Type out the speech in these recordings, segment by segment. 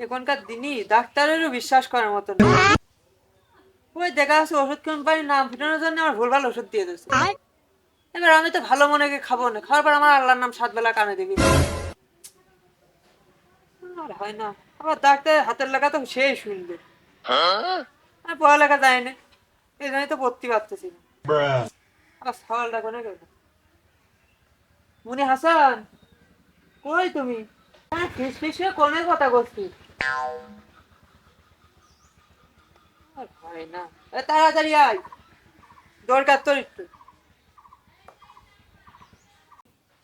এখনকার দিনই ডাক্তারেরও বিশ্বাস করার মতো না। ওই দেখা যাচ্ছে ওষুধ কোম্পানির নাম ফিটানোর জন্য আমার ভুলভাল ওষুধ দিয়ে দিচ্ছে। এবার আমি তো ভালো মনে করে খাবো না, খাওয়ার পর আমার আল্লাহর নাম 7 বেলা কানে দিবি। আর হয় না, আবার ডাক্তার হাতের লেখা তো সেই শুনবে। আমি পড়ালেখা যায় না, এই জন্যই তো পড়তে পারতেছি না। আবার সওয়াল রাখো না কেন? মুনি হাসান, কই তুমি? হ্যাঁ, ফিস ফিস করে কোনে কথা করছি? আর হয় না, তাড়াতাড়ি আয়, দরকার তোর একটু।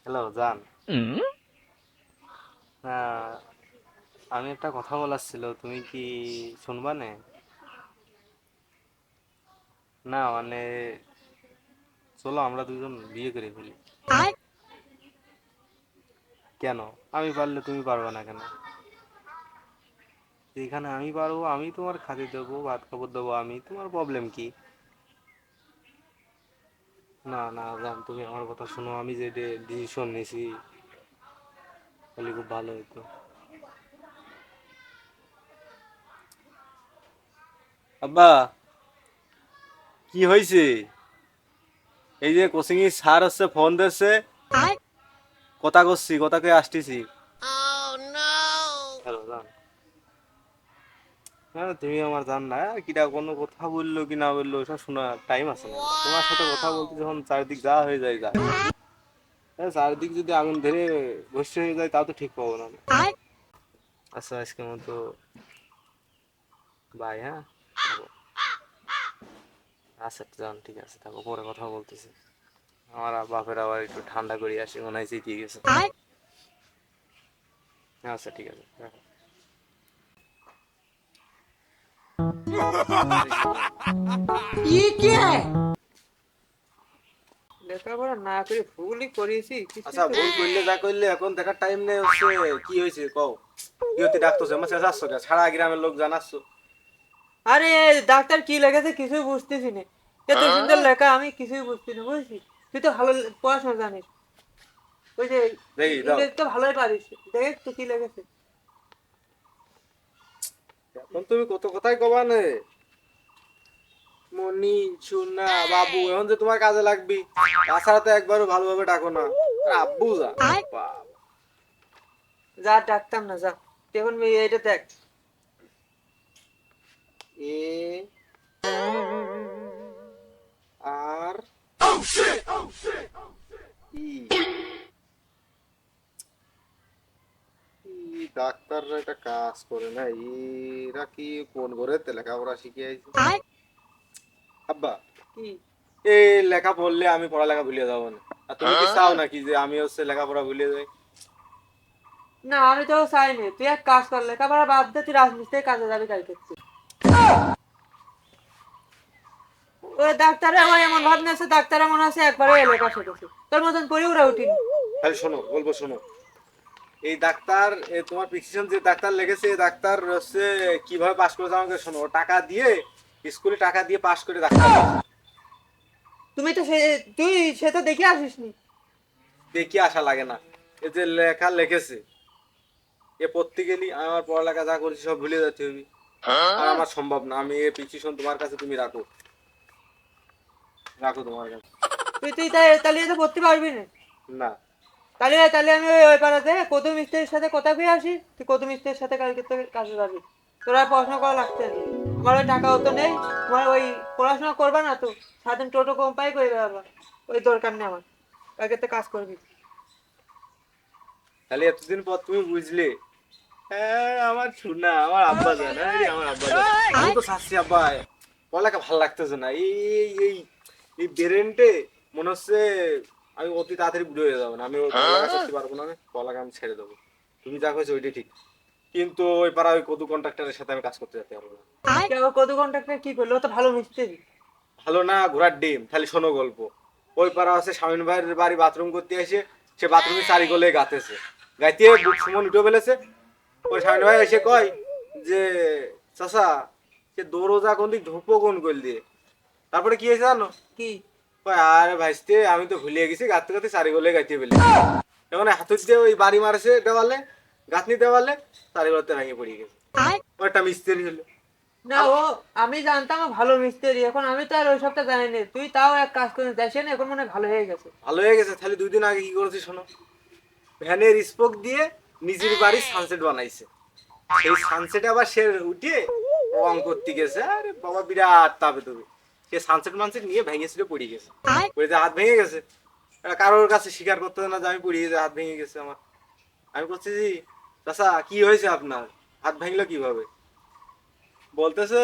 হ্যালো জান। হ্যাঁ, আমি একটা কথা বলার ছিল, তুমি কি শুনবা নে? না মানে, চলো আমরা দুজন বিয়ে করে ফেলি। কেন? আমি পারলে তুমি পারবে না কেন? যেখানে আমি পারবো, আমি তোমার খাতে দেবো, ভাত কাপড় দেবো, আমি, তোমার প্রবলেম কি? না না জান, তুমি আমার কথা শোনো, আমি যে ডিসিশন নিয়েছি তাহলে খুব ভালো হতো। আব্বা, কি হয়েছে? এই যে কোচিং এর স্যার হচ্ছে ফোন দিচ্ছে, কথা করছি, কথাকে আসতেছি। হ্যালো জান। হ্যাঁ, তুমি আমার জান না, কিটা কোনো কথা বললো কি না বললো ওসব শোনার টাইম আছে না। তোমার সাথে কথা বলতে যখন চারিদিক যা হয়ে যায় যায়, হ্যাঁ, চারিদিক যদি আগুন ধরে ভস্য হয়ে যায় তাও তো ঠিক পাবো না আমি। আচ্ছা, আজকের মতো বাই, হ্যাঁ, থাকো। আচ্ছা জান, ঠিক আছে, থাকো, পরে কথা বলতেছি। আমার বাপের আবার একটু ঠান্ডা করে আসি, মনে হয় চিতিয়ে গেছে। আচ্ছা ঠিক আছে, রাখো। লেখাপড়া না করে ভুলই করেছি, কিছুই আচ্ছা, তো। ভুল করলে যা করলে, এখন দেখার টাইম নেই হচ্ছে। কি হয়েছে কও? কি হতে ডাকতেছে? আমার চেঁচাচ্ছ কে? সারা গ্রামের লোক জানাচ্ছ। আরে ডাক্তার কি লেগেছে কিছুই বুঝতেছি না। এত সুন্দর লেখা আমি কিছুই বুঝতেছি না, বুঝছিস? তুই তো ভালো পড়াশোনা জানিস, ওই যে দেখি দাও। ইংরেজি তো ভালোই পারিস। দেখ তো কি লেগেছে। এখন তুমি কত কথাই কবা নে। মনি, সোনা, বাবু, এখন যে তোমার কাজে লাগবি, তাছাড়া তো একবারও ভালোভাবে ডাকো না। আর আব্বু যা, বাবা। যা ডাকতাম না, যা। এখন এইটা দেখ। এ আর ই ডাক্তাররা একটা কাজ করে না, এরা কি কোন ঘরে লেখাপড়া শিখে আইছে? আব্বা, কি? এই লেখা পড়লে আমি পড়ালেখা ভুলে যাবো না। আর তুমি কি চাও নাকি যে আমি হচ্ছে লেখাপড়া ভুলে যাই? না, আমি তো চাইনি। তুই এক কাজ কর, লেখাপড়া বাদ দে, তুই রাজমিস্ত্রির কাজে যাবি কালকে। ওই ডাক্তারে আমার এমন ভাব নিয়েছে, ডাক্তার মনে আছে একবারে লেখা শিখেছে, তোর মতন পড়ে ওরা উঠিনি। তাহলে শোনো, বলবো শোনো। এই ডাক্তার, তোমার প্রেসক্রিপশন যে ডাক্তার লেগেছে, এই ডাক্তার হচ্ছে কিভাবে পাস করেছে আমাকে শোনো। ও টাকা দিয়ে, স্কুলে টাকা দিয়ে পাস করে ডাক্তার হয়েছে। তুমি তো তুই সে তো দেখে আসিসনি। দেখি আসা লাগে না। এ যে লেখা লিখেছে, এ পড়তে গেলি আমার পড়ালেখা যা করেছি সব ভুলে যাচ্ছে আমি। আর আমার সম্ভব না। আমি এই প্রেসক্রিপশন তোমার কাছে, তুমি রাখো, রাখো তোমার কাছে। তুই তুই তাহলে তো পড়তে পারবি না। না। তাহলে তাহলে আমি ওই পাড়াতে কদম মিস্ত্রির সাথে কথা কয়ে আসি, তুই কদম মিস্ত্রির সাথে কালকে তোর কাজে যাবি। তোরা পড়াশোনা করা লাগছে না। আমার ওই টাকাও তো নেই। তোমার ওই পড়াশোনা করবা না তো, সারাদিন টোটো কোম্পানি করে বেড়াবা। ওই দরকার নেই আমার। কালকে তো কাজ করবি। তাহলে এতদিন পর তুমি বুঝলে। হ্যাঁ, আমার শোনা, আমার আব্বা জান, আরে আমার আব্বা জান। আমি তো শাসছি আব্বা, পড়ালেখা ভালো লাগতেছে না। এই এই এই ব্রেনটে মনে হচ্ছে আমি অতি তাড়াতাড়ি বুড়ো হয়ে যাবো না। আমি ওই পড়ালেখা করতে পারবো না, আমি পড়ালেখা আমি ছেড়ে দেবো। তুমি যা কইছো ওইটাই ঠিক। কিন্তু ওই পাড়া ওই কদু কন্ট্রাক্টরের সাথে আমি কাজ করতে যেতে পারবো না। কেউ কত কন্ট্রাক্টর কি করলো? ও তো ভালো মিস্ত্রি। ভালো না, ঘোড়ার ডিম। খালি শোনো গল্প। ওই পাড়া আছে স্বামীন ভাইয়ের বাড়ি, বাথরুম করতে এসে সে বাথরুমে চারি গোলে গাতেছে, গাইতে বুক সুমন উঠে ফেলেছে। ওই স্বামীন ভাই এসে কয় যে, চাচা, সে দরজা কোন দিক ঢুকবো কোন গোল দিয়ে? তারপরে কি হয়েছে জানো? কি? কয়, আরে ভাইস্তে, আমি তো ভুলিয়ে গেছি, গাতে গাতে চারি গোলে গাইতে ফেলে। এখন হাতুর দিয়ে ওই বাড়ি মারছে দেওয়ালে, গাঁথনি দেওয়ালে, চারি গোলাতে ভেঙে পড়ে গেছে। ও একটা মিস্ত্রি হলো। না ও, আমি জানতাম ও ভালো মিস্ত্রি, এখন আমি তো আর ওই সবটা জানি না। তুই তাও এক কাজ করে দেখেন, এখন মনে হয় ভালো হয়ে গেছে। ভালো হয়ে গেছে। তাহলে 2 দিন আগে কি করেছে শোনো, ভ্যানের স্পোক দিয়ে নিজের বাড়ি সানসেট বানাইছে। সেই সানসেট আবার সে উঠিয়ে রং করতে গেছে। আরে বাবা বিরাট তাবে তবে সে সানসেট মানসেট নিয়ে ভেঙেছিল, পড়ে গেছে, পড়ে হাত ভেঙে গেছে। কারোর কাছে স্বীকার করতে না যে আমি পড়ে গেছে, হাত ভেঙে গেছে আমার। আমি বলছি জি চাচা কি হয়েছে আপনার, হাত ভাঙলো কিভাবে? বলতেছে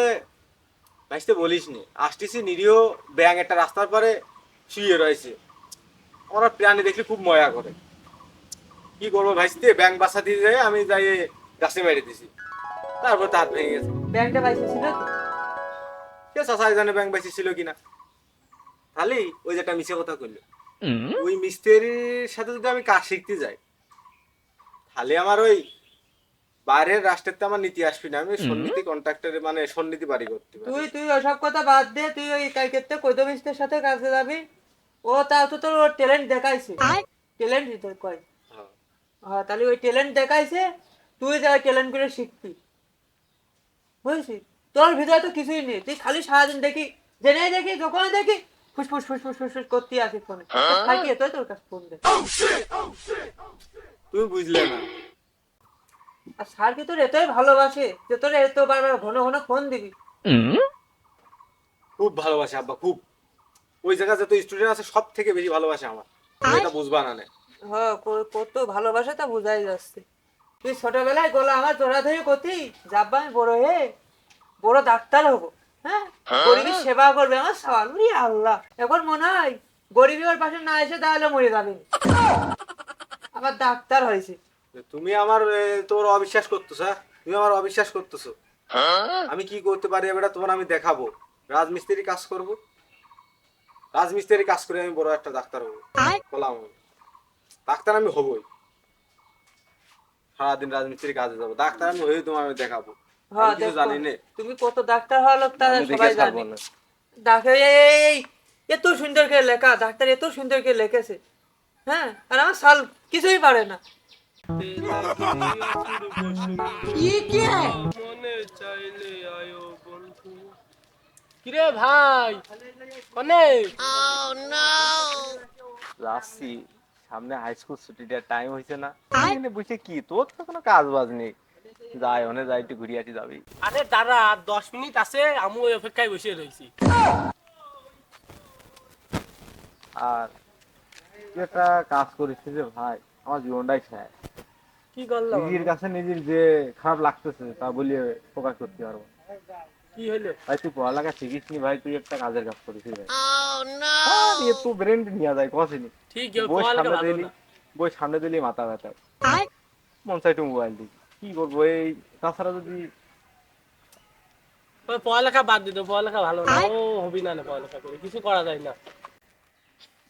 ভাইতে বলিস নি, আসতেছি নিরীহ ব্যাং একটা রাস্তার পরে শুয়ে রয়েছে, আমার প্রাণী দেখলে খুব মজা করে। কি করবো ভাইতে, ব্যাং বাসা দিয়ে যাই আমি যাই গাছে মেরে দিছি, তারপর তো হাত ভেঙে গেছে। ব্যাংকটা পাইছে ছিল তো? কে চাচাই জানে ব্যাং বাইসি ছিল কিনা। তাহলে ওই যে একটা মিছে কথা করলো, ওই মিস্ত্রির সাথে যদি আমি কাজ শিখতে যাই, তাহলে আমার ওই বাইরের রাষ্ট্রের তো আমার নীতি আসবি না, আমি সন্নীতি কন্ট্রাক্টরে মানে সন্নীতি বাড়ি করতে পারি। তুই তুই ওসব কথা বাদ দে, তুই ওই কালকেতে কৈদ মিস্ত্রির সাথে কাজে যাবি। ও তাও তো তোর ওর ট্যালেন্ট দেখাইছে, ট্যালেন্ট দিতে কয়। হ্যাঁ। হ্যাঁ, তাহলে ওই ট্যালেন্ট দেখাইছে, তুই যা ট্যালেন্ট করে শিখবি, বুঝছিস? তোর ভিতরে তো কিছুই নেই, তুই খালি সারাদিন দেখি, জেনে দেখি, যখন দেখি ফুসফুস ফুসফুস ফুসফুস করতে আসিস ফোনে। থাকি এতই তোর কাছে ফোন দে। তুমি বুঝলে না। আর স্যার কি তোর এতই ভালোবাসে যে তোর এত বারবার ঘন ঘন ফোন দিবি? খুব ভালোবাসে আব্বা, খুব। ওই জায়গায় যত স্টুডেন্ট আছে সব থেকে বেশি ভালোবাসে আমার, তুমি এটা বুঝবা না নে। হ্যাঁ, কত ভালোবাসা তা বোঝাই যাচ্ছে। তুই ছোটবেলায় গোলা আমার জোড়াধরি করতি, যাব্বা আমি বড় হয়ে বড় ডাক্তার হবো। হ্যাঁ, গরিবের সেবা করবে আমার সওয়াল। উরি আল্লাহ, এখন মনে হয় গরিবী ওর পাশে না এসে তাহলে মরে যাবে। আবার ডাক্তার হয়েছে। তুমি আমার তোর অবিশ্বাস করতেছো, হ্যাঁ? তুমি আমার অবিশ্বাস করতেছো। আমি কি করতে পারি এবার তোমার আমি দেখাবো। রাজমিস্ত্রি কাজ করব, রাজমিস্ত্রি কাজ করে আমি বড় একটা ডাক্তার হবো। বললাম আমি, ডাক্তার আমি হবই। সারাদিন রাজমিস্ত্রি কাজে যাবো, ডাক্তার আমি হয়ে তোমার আমি দেখাবো। হ্যাঁ, আমি কিছু দেখো জানি না, তুমি কত ডাক্তার হওয়া লোক তা আমি দেখে সবাই ছাড়বো জানে। না। ডাক্তার এই এত সুন্দর করে লেখা, ডাক্তার এত সুন্দর করে লিখেছে। হ্যাঁ, আর আমার সাল কিছুই পারে না। মনে চাইলে আয়ো বন্ধু। কিরে ভাই, কনে? যাচ্ছি, সামনে হাই স্কুল ছুটিটার টাইম হয়েছে না, এখানে বসে কি তোর তো কোনো কাজ বাজ নেই, যাই ওনে যাই একটু ঘুরিয়ে আসি যাবি। আরে দাঁড়া, আর 10 মিনিট আছে, আমি ওই অপেক্ষায় বসে রয়েছি। আর তুই একটা কাজ করেছিস রে ভাই, আমার জীবনটাই শেষ। কি করলাম? নিজের কাছে নিজের যে খারাপ লাগতেছে তা বলিয়ে প্রকাশ করতে পারবো না। কি হলো? ভাই তুই পড়ালেখা শিখিস নি ভাই, তুই একটা কাজের কাজ করেছিস ভাই। একটু ব্রেন নিয়ে যায় কসিনি, ঠিক বই পড়ালেখা সামনে ভালো দিলি, না। বই সামনে দিলি মাথা ব্যথা, মন চাই একটু মোবাইল দিই, কি করবো এই। তাছাড়া যদি ওই পড়ালেখা বাদ দিত, পড়ালেখা ভালো না, ও হবি না, পড়ালেখা করে কিছু করা যায় না।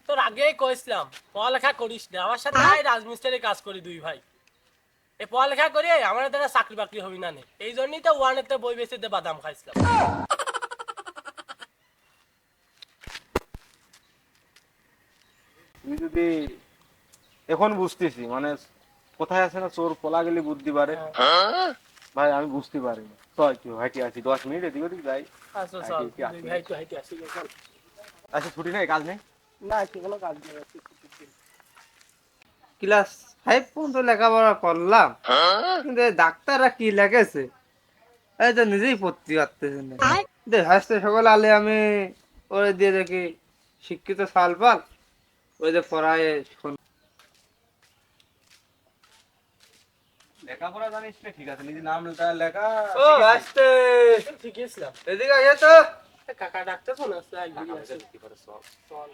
তোর আগেই কইছিলাম পড়ালেখা করিস না, আমার সাথে আয় রাজমিস্ত্রির কাজ করি দুই ভাই। এই পড়ালেখা করে আমার দ্বারা চাকরি বাকরি হবি না, এই জন্যই তো ওয়ানেতে বই বেচে বাদাম খাইছিলাম। তুই যদি এখন বুঝতেছি মানে কোথায় আছে না চোর পলা গেলে বুদ্ধি পারে, ভাই আমি বুঝতে পারিনি। চল কি হাইটে আছি 10 মিনিট এদিক ওদিক যাই। আচ্ছা চল, দুই ভাই তো হাইটে আসি চল। আচ্ছা ছুটি নেই, কাজ নেই। না, কি কোনো কাজ নেই। ক্লাস 5 পর্যন্ত লেখাপড়া করলাম, কিন্তু এই ডাক্তাররা কি লেগেছে এই তো নিজেই পড়তে পারতেছে না। হাসতে সকলে আলে আমি ওরে দিয়ে দেখি শিক্ষিত সাল পাল, ওই যে পড়ায় লেখাপড়া জানিস না ঠিক আছে, নিজে নাম লেখা ও হাসতে ঠিকই ছিলাম। এদিকে আসে তো। কাকা ডাক্তার ফোন আসছে, চল।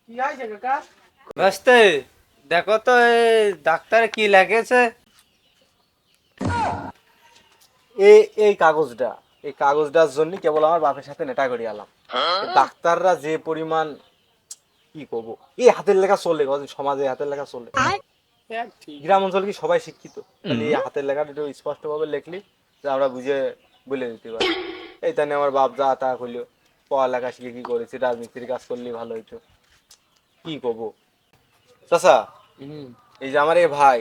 কি হয়েছে কাকা? হাসতে দেখো তো এই ডাক্তার কি লেগেছে। এই এই কাগজটা, এই কাগজটার জন্য কেবল আমার বাপের সাথে নেটা করে এলাম। ডাক্তাররা যে পরিমাণ কি করব, এই হাতের লেখা চলে সমাজে, হাতের লেখা চলে। গ্রাম অঞ্চল কি সবাই শিক্ষিত, খালি এই হাতের লেখাটা একটু স্পষ্ট ভাবে লিখলি যে আমরা বুঝে বলে দিতে পারি। এই তাই আমার বাপ যা তা করলো, পড়ালেখা শিখে কি করেছি, রাজমিস্ত্রির কাজ করলেই ভালো হইতো। কি করবো চাচা, এই যে আমার এই ভাই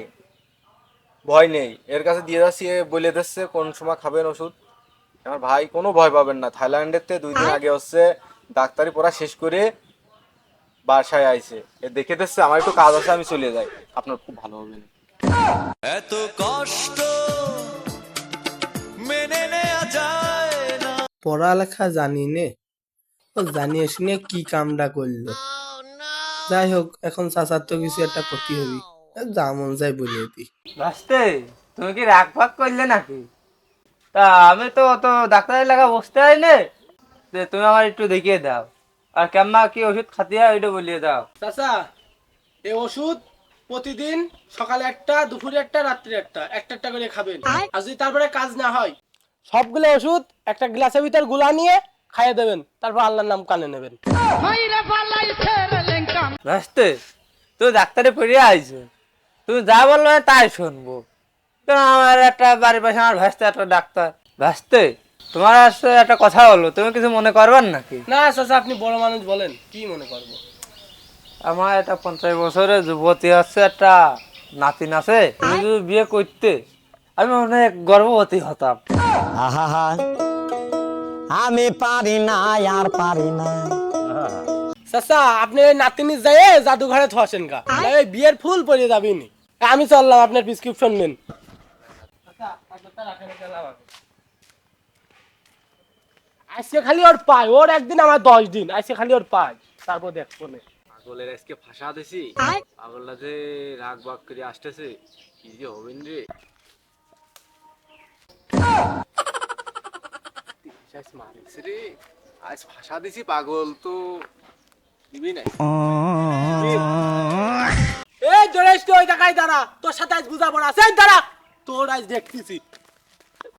ভয় নেই, এর কাছে দিয়ে যাচ্ছি, এ বলে দিচ্ছে কোন সময় খাবেন ওষুধ। আমার ভাই কোনো ভয় পাবেন না, থাইল্যান্ডের তে 2 দিন আগে হচ্ছে ডাক্তারি পড়া শেষ করে বাসায় আইছে, এ দেখে দিচ্ছে আমার একটু কাজ আছে, আমি চলে যাই, আপনার খুব ভালো হবে না। এত কষ্ট মেনে নেওয়া যায় না। পড়ালেখা জানি নে, ও জানিয়ে শুনে কি কামটা করলো। যাই হোক, এখন চাচার তো কিছু একটা ক্ষতি হবি, যা মন যাই বলে দি। ভাসতে তুমি কি রাগ ভাগ করলে নাকি? তা আমি তো অত ডাক্তারের লাগা বসতে আইলে যে তুমি আমার একটু দেখিয়ে দাও, আর কেমন কি ওষুধ খাতে হয় ওইটা বলিয়ে দাও। চাচা এই ওষুধ প্রতিদিন সকালে একটা, দুপুরে একটা, রাত্রে একটা, একটা একটা করে খাবেন। আর যদি তারপরে কাজ না হয় সবগুলো ওষুধ একটা গ্লাসের ভিতর গুলা নিয়ে খাইয়ে দেবেন, তারপর আল্লাহর নাম কানে নেবেন। ভাসতে তুমি ডাক্তারে পড়ে আইছো, তুমি যা বললো আমি তাই শুনবো। তো আমার একটা বাড়ির পাশে আমার ভাসতে একটা ডাক্তার। ভাসতে তোমার আসলে একটা কথা বলবো, তুমি কিছু মনে করবেন নাকি? না চাচা, আপনি বড় মানুষ, বলেন কি মনে করবো। আমার একটা 50 বছরের যুবতী আছে, একটা নাতিন আছে, তুমি যদি বিয়ে করতে আমি অনেক গর্ভবতী হতাম। আহা আমি পারি না আর পারি না। চাচা আপনি এই নাতিনি যায় জাদুঘরে থাসেন গা, এই বিয়ের ফুল পড়ে যাবেনি। আমি চললাম, আপনার প্রেসক্রিপশন নেন। আজকে খালি ওর পায়, ওর একদিন আমার 10 দিন, আজকে খালি ওর পায়, তারপর দেখবো না। পাগলের আজকে ফাঁসা দিছি, পাগলটা যে রাগ বাগ করে আসতেছে, কি যে হবেন রে। মারিস রে, আজ ফাঁসা দিছি, পাগল তো দিবি না। এই জোরেশ তুই ওই জায়গায় দাঁড়া, তোর সাথে আজ বুঝাবো না, সেই দাঁড়া, তোর আজ দেখতেছি।